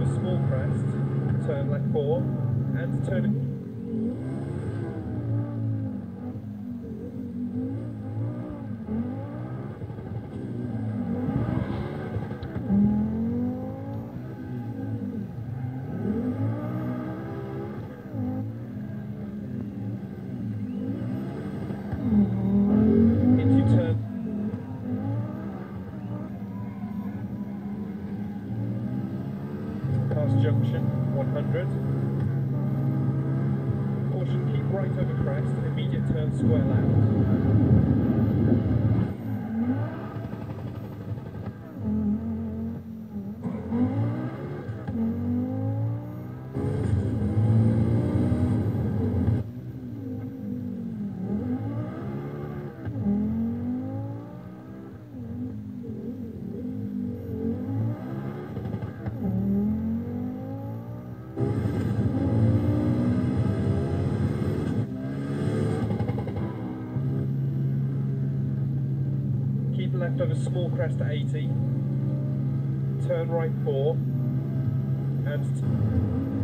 over small crest, turn left 4, and turn. Into turn. Past junction 100. Caution, keep right over crest, immediate turn square left. Keep left over small crest at 80. Turn right 4. And